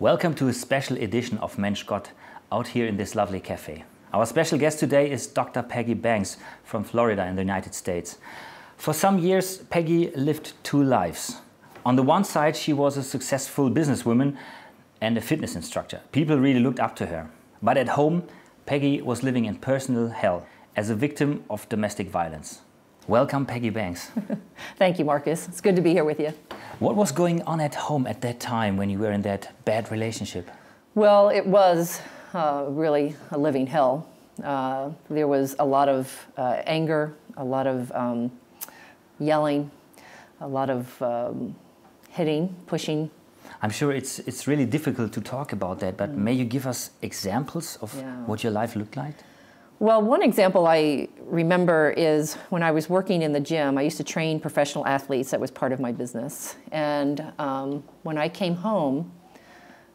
Welcome to a special edition of Mensch, Gott out here in this lovely cafe. Our special guest today is Dr. Peggy Banks from Florida in the United States. For some years, Peggy lived two lives. On the one side, she was a successful businesswoman and a fitness instructor. People really looked up to her. But at home, Peggy was living in personal hell as a victim of domestic violence. Welcome, Peggy Banks. Thank you, Marcus. It's good to be here with you. What was going on at home at that time when you were in that bad relationship? Well, it was really a living hell. There was a lot of anger, a lot of yelling, a lot of hitting, pushing. I'm sure it's really difficult to talk about that, but may you give us examples of what your life looked like? Well, one example I remember is when I was working in the gym. I used to train professional athletes. That was part of my business. And when I came home,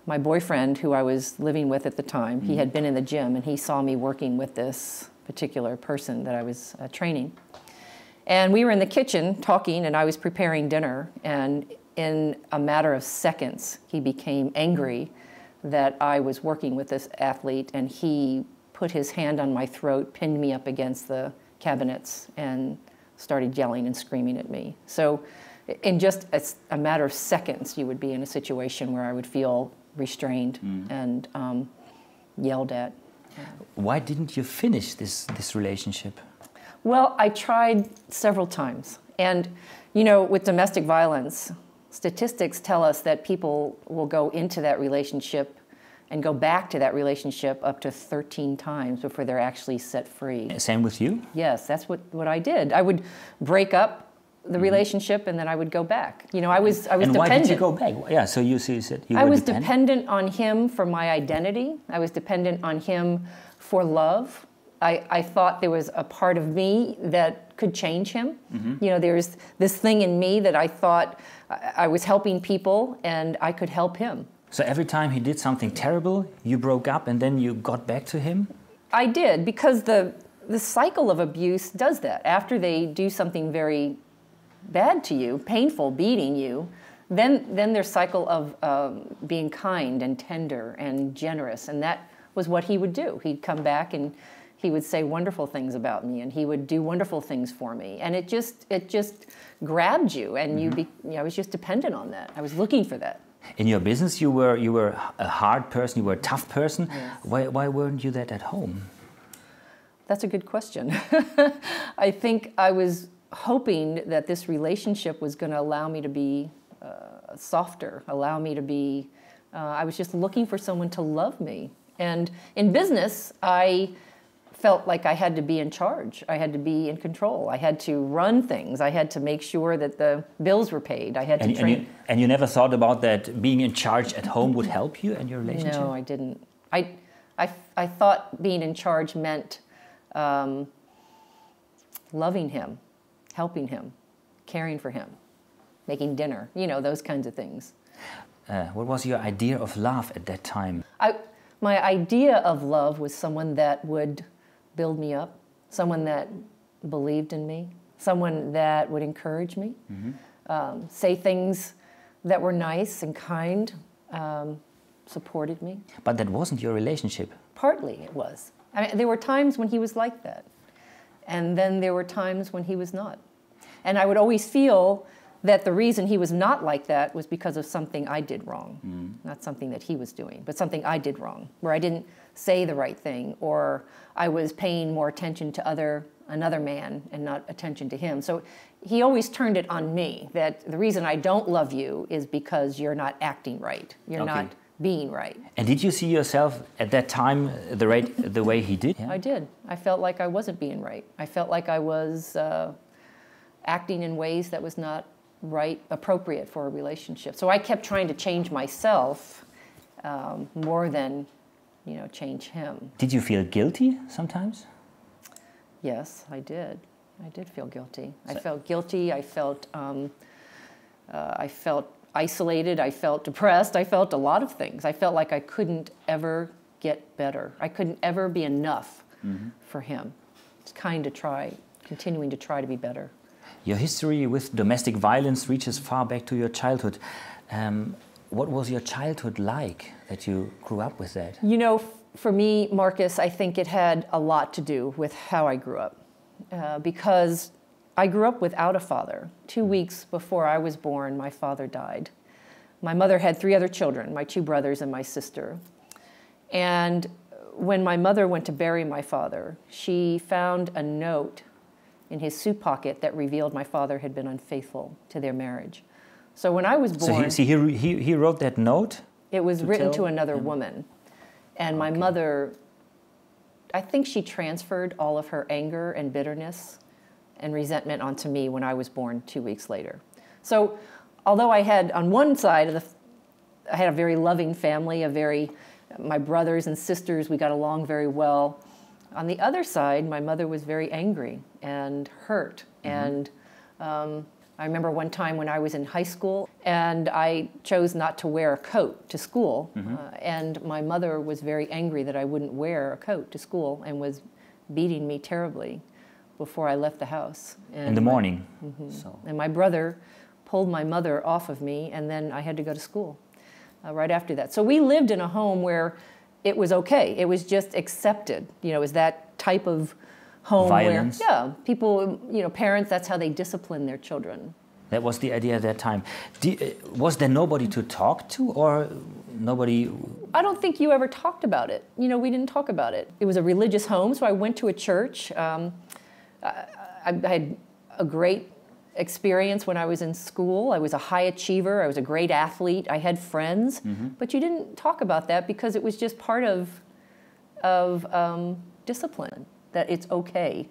my boyfriend, who I was living with at the time, he had been in the gym, and he saw me working with this particular person that I was training. And we were in the kitchen talking, and I was preparing dinner. And in a matter of seconds, he became angry that I was working with this athlete, and he put his hand on my throat, pinned me up against the cabinets, and started yelling and screaming at me. So in just a matter of seconds, you would be in a situation where I would feel restrained and yelled at. Why didn't you finish this relationship? Well, I tried several times. And, you know, with domestic violence, statistics tell us that people will go into that relationship and go back to that relationship up to 13 times before they're actually set free. Same with you? Yes, that's what I did. I would break up the relationship, and then I would go back. You know, I was and dependent. Why did you go back? Yeah, so you said you were I was dependent? dependent on him for my identity. I was dependent on him for love. I thought there was a part of me that could change him. You know, there's this thing in me that I thought I was helping people and I could help him. So every time he did something terrible, you broke up and then you got back to him? I did, because the cycle of abuse does that. After they do something very bad to you, painful, beating you, then their cycle of being kind and tender and generous, and that was what he would do. He'd come back and he would say wonderful things about me, and he would do wonderful things for me, and it just grabbed you, and you know, I was just dependent on that. I was looking for that. In your business, you were a hard person, you were a tough person. Yes. Why weren't you that at home? That's a good question. I think I was hoping that this relationship was going to allow me to be softer, allow me to be, I was just looking for someone to love me. And in business, I felt like I had to be in charge. I had to be in control. I had to run things. I had to make sure that the bills were paid. I had to train. And you never thought about that being in charge at home would help you in your relationship? No, I didn't. I thought being in charge meant loving him, helping him, caring for him, making dinner, you know, those kinds of things. What was your idea of love at that time? My idea of love was someone that would build me up, someone that believed in me, someone that would encourage me, say things that were nice and kind, supported me. But that wasn't your relationship. Partly it was. I mean, there were times when he was like that, and then there were times when he was not. And I would always feel that the reason he was not like that was because of something I did wrong. Not something that he was doing, but something I did wrong, where I didn't say the right thing, or I was paying more attention to another man and not attention to him. So he always turned it on me, that the reason I don't love you is because you're not acting right. You're not being right. And did you see yourself at that time the way he did? Yeah? I did. I felt like I wasn't being right. I felt like I was acting in ways that was not right, appropriate for a relationship. So I kept trying to change myself more than, you know, change him. Did you feel guilty sometimes? Yes, I did. I did feel guilty. I felt guilty. I felt isolated. I felt depressed. I felt a lot of things. I felt like I couldn't ever get better. I couldn't ever be enough for him. It's continuing to try to be better. Your history with domestic violence reaches far back to your childhood. what was your childhood like that you grew up with that? You know, for me, Marcus, I think it had a lot to do with how I grew up. Because I grew up without a father. 2 weeks before I was born, my father died. My mother had 3 other children, my 2 brothers and my sister. And when my mother went to bury my father, she found a note in his suit pocket that revealed my father had been unfaithful to their marriage. So when I was born... So he wrote that note? It was written to another woman. And my mother, I think she transferred all of her anger and bitterness and resentment onto me when I was born 2 weeks later. So although I had, on one side, I had a very loving family, my brothers and sisters, we got along very well. On the other side, my mother was very angry and hurt. And I remember one time when I was in high school, and I chose not to wear a coat to school. And my mother was very angry that I wouldn't wear a coat to school and was beating me terribly before I left the house. And in the morning? So. And my brother pulled my mother off of me, and then I had to go to school right after that. So we lived in a home where it was okay. It was just accepted. You know, it was that type of home violence. Where, yeah, people, you know, parents, that's how they discipline their children. That was the idea at that time. Was there nobody to talk to, or nobody? I don't think you ever talked about it. You know, we didn't talk about it. It was a religious home, so I went to a church. I had a great experience when I was in school. I was a high achiever. I was a great athlete. I had friends. But you didn't talk about that because it was just part of discipline, that it's okay.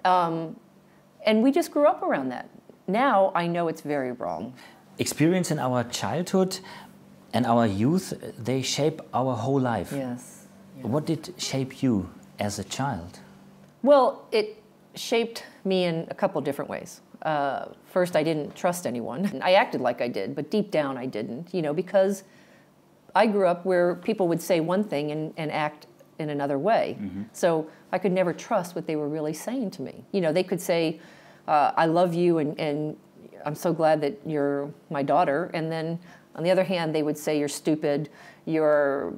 And we just grew up around that. Now I know it's very wrong. Experience in our childhood and our youth, they shape our whole life. Yes. What did shape you as a child? Well, it shaped me in a couple different ways. First, I didn't trust anyone. I acted like I did, but deep down I didn't, you know, because I grew up where people would say one thing and act in another way. So I could never trust what they were really saying to me. You know, they could say, I love you and I'm so glad that you're my daughter. And then on the other hand, they would say you're stupid, you're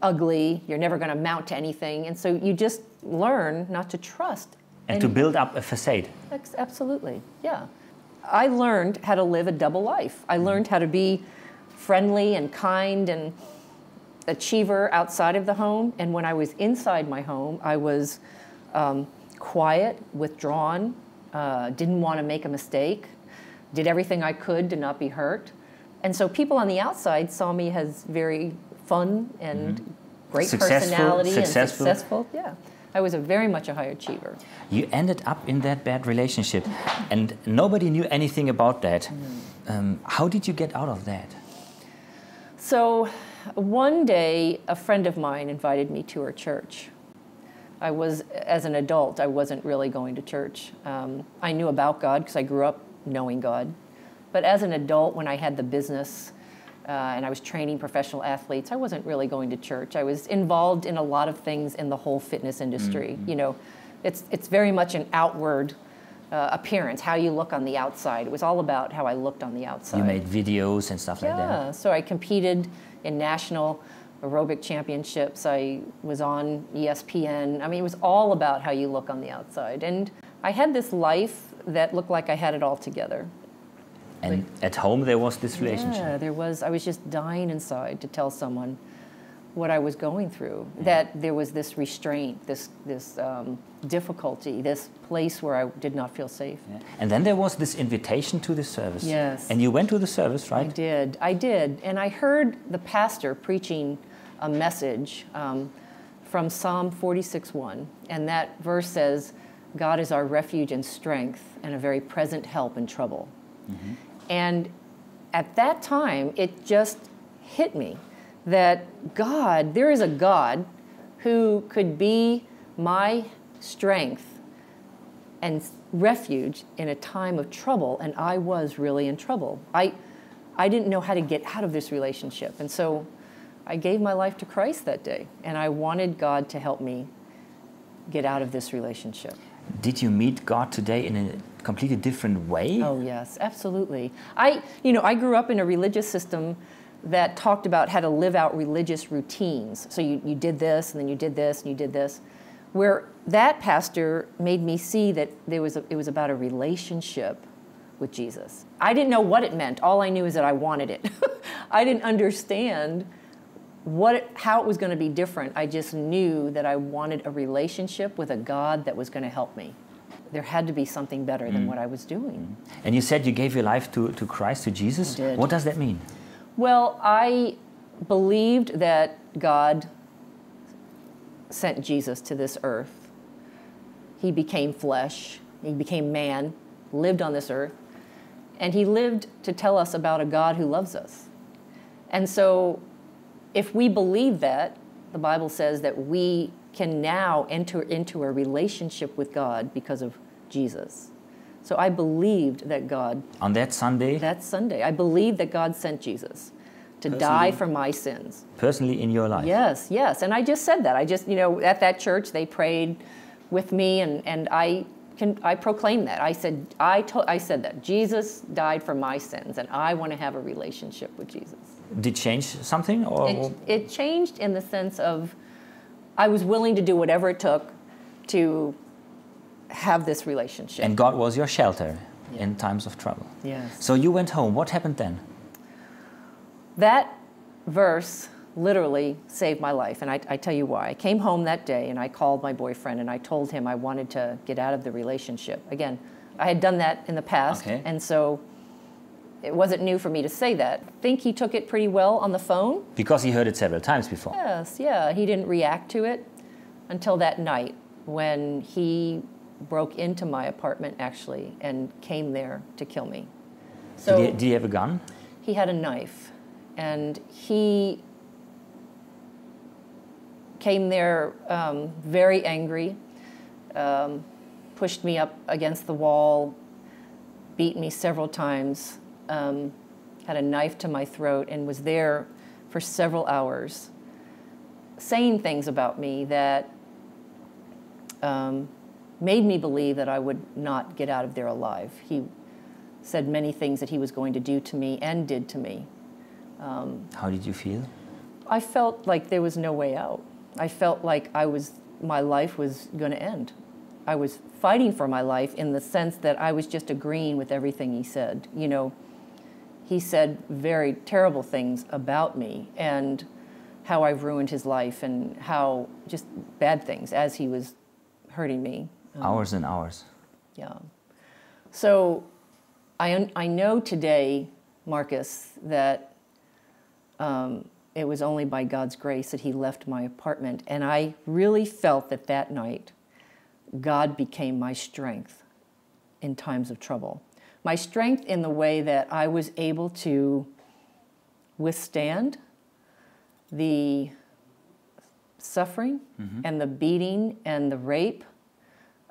ugly, you're never going to amount to anything. And so you just learn not to trust. And to build up a facade. Absolutely, yeah. I learned how to live a double life. I learned how to be friendly and kind and achiever outside of the home. And when I was inside my home, I was quiet, withdrawn, didn't want to make a mistake, did everything I could to not be hurt. And so people on the outside saw me as very fun and great personality and successful. Yeah. I was very much a high achiever. You ended up in that bad relationship, and nobody knew anything about that. How did you get out of that? So one day, a friend of mine invited me to her church. As an adult, I wasn't really going to church. I knew about God because I grew up knowing God. But as an adult, when I had the business, and I was training professional athletes, I wasn't really going to church. I was involved in a lot of things in the whole fitness industry. You know, it's very much an outward appearance, how you look on the outside. It was all about how I looked on the outside. You made videos and stuff like that. Yeah, so I competed in national aerobic championships. I was on ESPN. I mean, it was all about how you look on the outside. And I had this life that looked like I had it all together. And at home there was this relationship. Yeah, there was. I was just dying inside to tell someone what I was going through. That there was this restraint, this difficulty, this place where I did not feel safe. And then there was this invitation to the service. Yes. And you went to the service, right? I did. And I heard the pastor preaching a message from Psalm 46:1, and that verse says, "God is our refuge and strength and a very present help in trouble." And at that time, it just hit me that there is a God who could be my strength and refuge in a time of trouble, and I was really in trouble. I didn't know how to get out of this relationship, and so I gave my life to Christ that day, and I wanted God to help me get out of this relationship. Did you meet God today in a completely different way? Oh yes, absolutely. I grew up in a religious system that talked about how to live out religious routines. So you did this, and then you did this, and you did this. Where that pastor made me see that it was about a relationship with Jesus. I didn't know what it meant. All I knew is that I wanted it. I didn't understand how it was going to be different. I just knew that I wanted a relationship with a God that was going to help me. There had to be something better than what I was doing. And you said you gave your life to Christ, to Jesus. I did. What does that mean? Well, I believed that God sent Jesus to this earth. He became flesh. He became man, lived on this earth. And he lived to tell us about a God who loves us. And so if we believe that, the Bible says that we can now enter into a relationship with God because of Jesus. So I believed that God... On that Sunday? That Sunday. I believed that God sent Jesus to die for my sins. Personally in your life? Yes, yes. And I just said that. I just, at that church, they prayed with me, and I proclaimed that. I said that. Jesus died for my sins, and I want to have a relationship with Jesus. Did it change something? Or? It changed in the sense of I was willing to do whatever it took to have this relationship. And God was your shelter in times of trouble. Yes. So you went home. What happened then? That verse literally saved my life, and I tell you why. I came home that day, and I called my boyfriend, and I told him I wanted to get out of the relationship. Again, I had done that in the past, and so it wasn't new for me to say that. I think he took it pretty well on the phone. Because he heard it several times before. Yes, yeah. He didn't react to it until that night when he broke into my apartment, actually, and came there to kill me. So did he have a gun? He had a knife, and he came there very angry, pushed me up against the wall, beat me several times, had a knife to my throat, and was there for several hours saying things about me that made me believe that I would not get out of there alive. He said many things that he was going to do to me and did to me. How did you feel? I felt like there was no way out. I felt like my life was going to end. I was fighting for my life in the sense that I was just agreeing with everything he said. He said very terrible things about me and how I've ruined his life and how just bad things as he was hurting me. Hours and hours. Yeah. So I know today, Marcus, that it was only by God's grace that he left my apartment. And I really felt that night, God became my strength in times of trouble. My strength in the way that I was able to withstand the suffering and the beating and the rape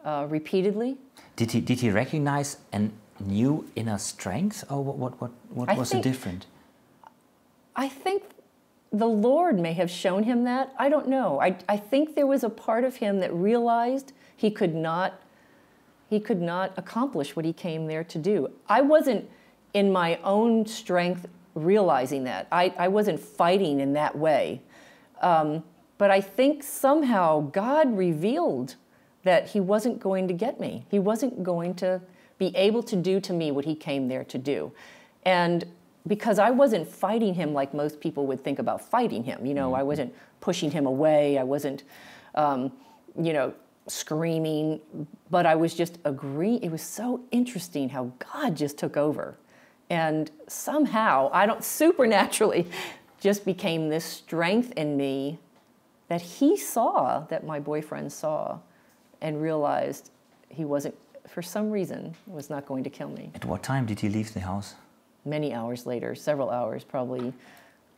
repeatedly. Did he recognize a new inner strength, or what was the difference? I think the Lord may have shown him that. I don't know. I think there was a part of him that realized he could not accomplish what he came there to do. I wasn't in my own strength realizing that. I wasn't fighting in that way. But I think somehow God revealed that he wasn't going to get me. He wasn't going to be able to do to me what he came there to do. And because I wasn't fighting him like most people would think about fighting him. I wasn't pushing him away. I wasn't, screaming. But I was just agreeing. It was so interesting how God just took over. And somehow, supernaturally, just became this strength in me that he saw, that my boyfriend saw, and realized he wasn't, for some reason, was not going to kill me. At what time did he leave the house? Many hours later, several hours, probably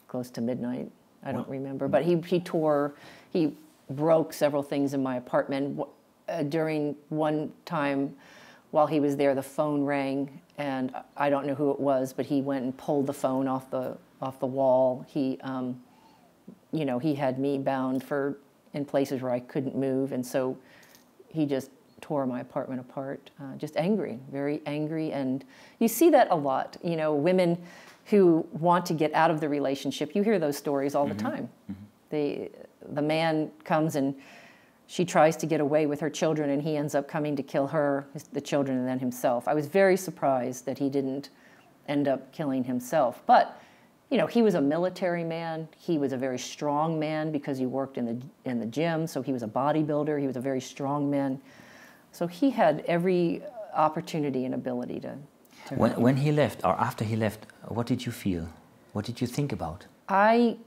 close to midnight. I don't remember. But he broke several things in my apartment. During one time while he was there, the phone rang, and I don't know who it was, but he went and pulled the phone off the wall. He, he had me bound in places where I couldn't move, and so he just tore my apartment apart, just angry, very angry. And you see that a lot. Women who want to get out of the relationship. You hear those stories all the time. The man comes and she tries to get away with her children, and he ends up coming to kill her, the children, and then himself. I was very surprised that he didn't end up killing himself. But, you know, he was a military man. He was a very strong man because he worked in the gym, so he was a bodybuilder. He was a very strong man. So he had every opportunity and ability to when he left, or after he left, what did you feel? What did you think about? I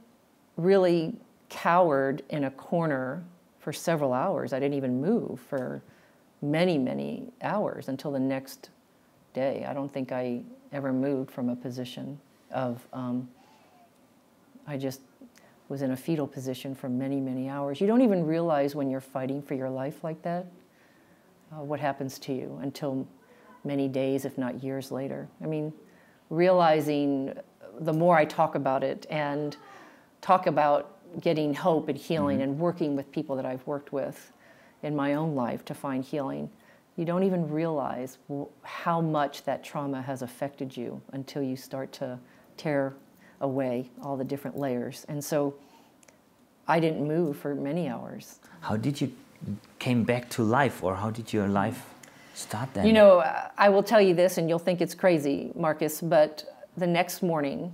really cowered in a corner for several hours. I didn't even move for many, many hours until the next day. I don't think I ever moved from a position of, I just was in a fetal position for many, many hours. You don't even realize when you're fighting for your life like that, what happens to you until many days, if not years later. I mean, realizing the more I talk about it and talk about getting hope and healing and working with people that I've worked with in my own life to find healing, you don't even realize how much that trauma has affected you until you start to tear away all the different layers. And so I didn't move for many hours. How did you came back to life, or how did your life start then? You know, I will tell you this, and you'll think it's crazy, Marcus, but the next morning...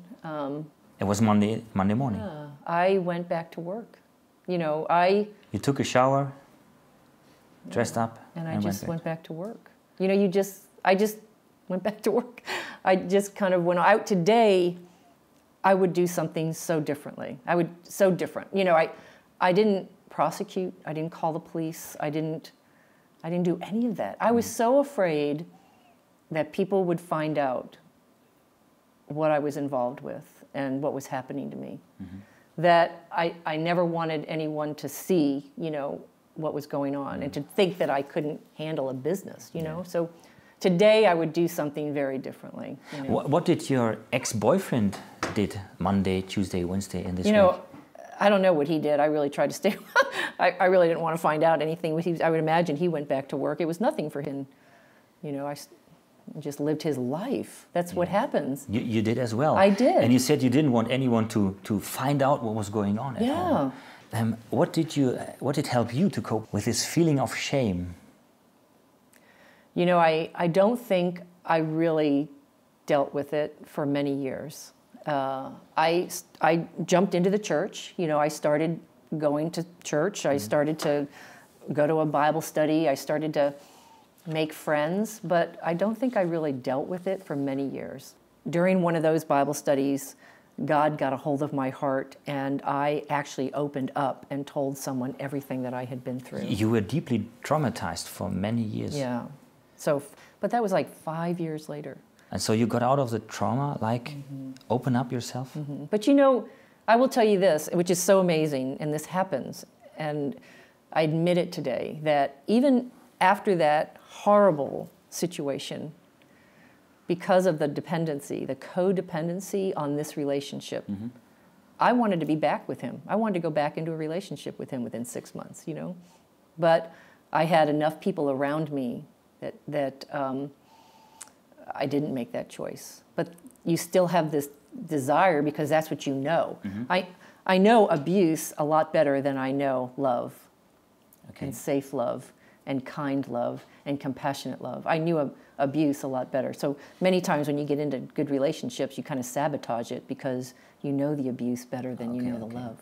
it was Monday morning. Yeah, I went back to work. You know, You took a shower, dressed up, and I just went back to work. You know, I just went back to work. I just kind of went out. Today, I would do something so differently. So different. You know, I didn't prosecute. I didn't call the police. I didn't do any of that. I was so afraid that people would find out what I was involved with and what was happening to me, that I never wanted anyone to see, you know, what was going on and to think that I couldn't handle a business, you know. So today I would do something very differently. You know? What did your ex-boyfriend did Monday, Tuesday, Wednesday in this week? You know, I don't know what he did. I really tried to stay. I really didn't want to find out anything. I would imagine he went back to work. It was nothing for him. You know, I just lived his life. That's what happens. You did as well. I did. And you said you didn't want anyone to find out what was going on at home. What did help you to cope with this feeling of shame? You know, I don't think I really dealt with it for many years. I jumped into the church. You know, I started going to church. I started to go to a Bible study. I started to make friends, but I don't think I really dealt with it for many years. During one of those Bible studies, God got a hold of my heart, and I actually opened up and told someone everything that I had been through. You were deeply traumatized for many years. Yeah. So, but that was like 5 years later. And so you got out of the trauma, like open up yourself? But you know, I will tell you this, which is so amazing, and this happens, and I admit it today, that even after that horrible situation, because of the dependency, the codependency on this relationship, I wanted to be back with him. I wanted to go back into a relationship with him within 6 months, you know. But I had enough people around me that I didn't make that choice. But you still have this desire because that's what you know. I know abuse a lot better than I know love, and safe love, and kind love, and compassionate love. I knew abuse a lot better. So many times when you get into good relationships, you kind of sabotage it because you know the abuse better than you know the love.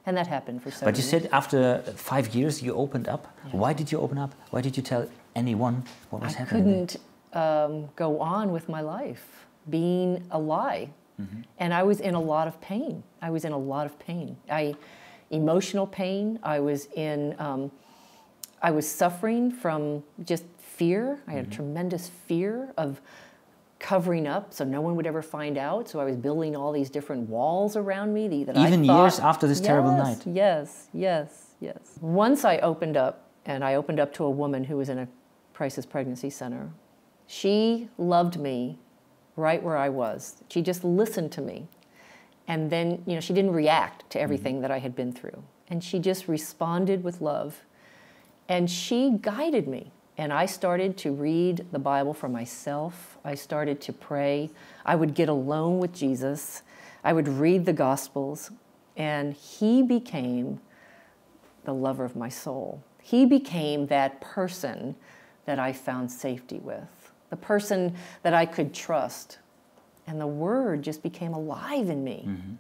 And that happened for several years. But you said after 5 years you opened up. Yeah. Why did you open up? Why did you tell anyone what was happening? I couldn't go on with my life being a lie. And I was in a lot of pain. I was in a lot of pain. Emotional pain. I was suffering from just fear. I had a tremendous fear of covering up so no one would ever find out. So I was building all these different walls around me that Even I thought, years after this terrible night? Yes. Once I opened up, and I opened up to a woman who was in a crisis pregnancy center. She loved me right where I was. She just listened to me. And then, you know, she didn't react to everything that I had been through. And she just responded with love. And she guided me. And I started to read the Bible for myself. I started to pray. I would get alone with Jesus. I would read the Gospels. And he became the lover of my soul. He became that person that I found safety with, the person that I could trust. And the Word just became alive in me. Mm-hmm.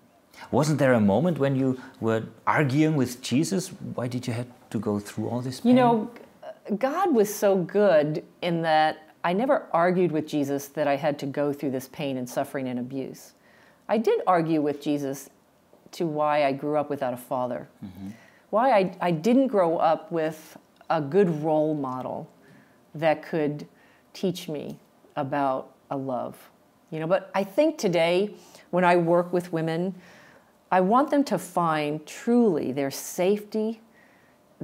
Wasn't there a moment when you were arguing with Jesus? Why did you have to go through all this pain? You know, God was so good in that I never argued with Jesus that I had to go through this pain and suffering and abuse. I did argue with Jesus to why I grew up without a father, why I didn't grow up with a good role model that could teach me about a love. You know, but I think today, when I work with women, I want them to find truly their safety,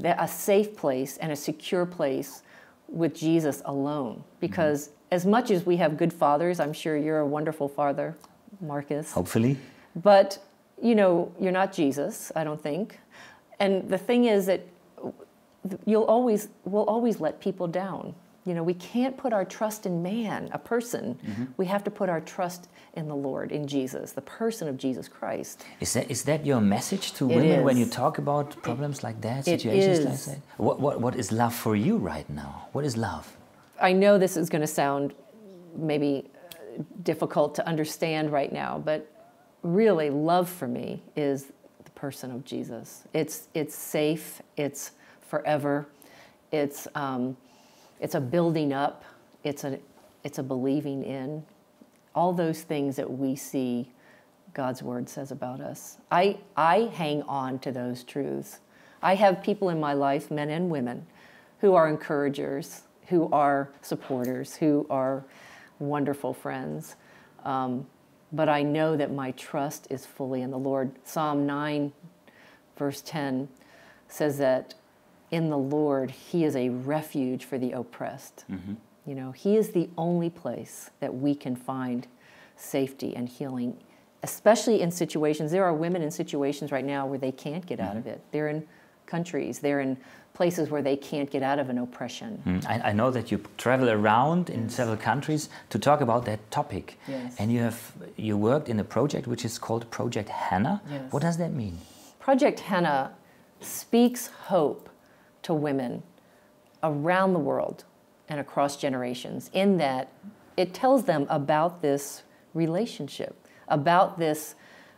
a safe place and a secure place with Jesus alone. Because as much as we have good fathers, I'm sure you're a wonderful father, Marcus. Hopefully. But, you know, you're not Jesus, I don't think. And the thing is that we'll always let people down. You know, we can't put our trust in man, a person. We have to put our trust in the Lord, in Jesus, the person of Jesus Christ. Is that your message to women when you talk about problems like that, situations like that? What is love for you right now? What is love? I know this is going to sound maybe difficult to understand right now, but really love for me is the person of Jesus. It's safe, it's forever, it's a building up, it's a believing in. All those things that we see God's Word says about us. I hang on to those truths. I have people in my life, men and women, who are encouragers, who are supporters, who are wonderful friends. But I know that my trust is fully in the Lord. Psalm 9, verse 10 says that in the Lord, He is a refuge for the oppressed. You know, He is the only place that we can find safety and healing, especially in situations. There are women in situations right now where they can't get out of it. They're in countries, they're in places where they can't get out of an oppression. I know that you travel around in several countries to talk about that topic. And you worked in a project which is called Project Hannah. What does that mean? Project Hannah speaks hope to women around the world and across generations, in that it tells them about this relationship, about this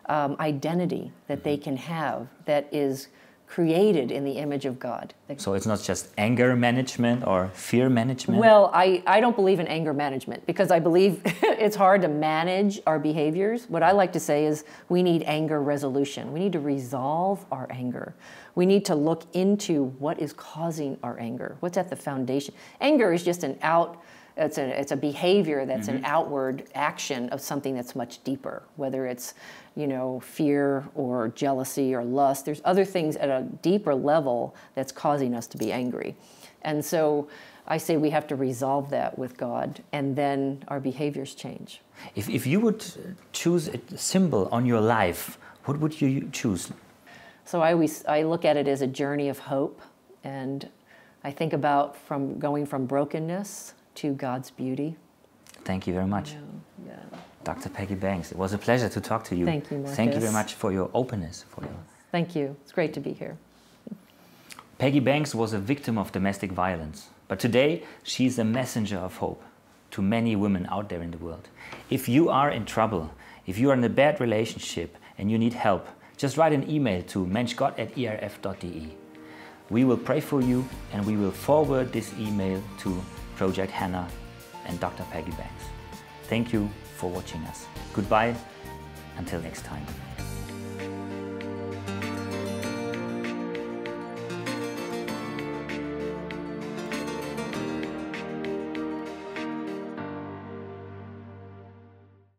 identity that they can have that is created in the image of God. So it's not just anger management or fear management? Well, I don't believe in anger management, because I believe it's hard to manage our behaviors. What I like to say is we need anger resolution. We need to resolve our anger. We need to look into what is causing our anger. What's at the foundation? Anger is just it's a behavior that's an outward action of something that's much deeper, whether it's, you know, fear or jealousy or lust. There's other things at a deeper level that's causing us to be angry. And so I say we have to resolve that with God, and then our behaviors change. If you would choose a symbol on your life, what would you choose? So I look at it as a journey of hope, and I think about going from brokenness to God's beauty. Thank you very much. Dr. Peggy Banks, it was a pleasure to talk to you. Thank you, Marcus. Thank you very much for your openness. Thank you. It's great to be here. Peggy Banks was a victim of domestic violence, but today she's a messenger of hope to many women out there in the world. If you are in trouble, if you are in a bad relationship and you need help, just write an email to menschgott@erf.de. We will pray for you, and we will forward this email to Project Hannah and Dr. Peggy Banks. Thank you for watching us. Goodbye, until next time.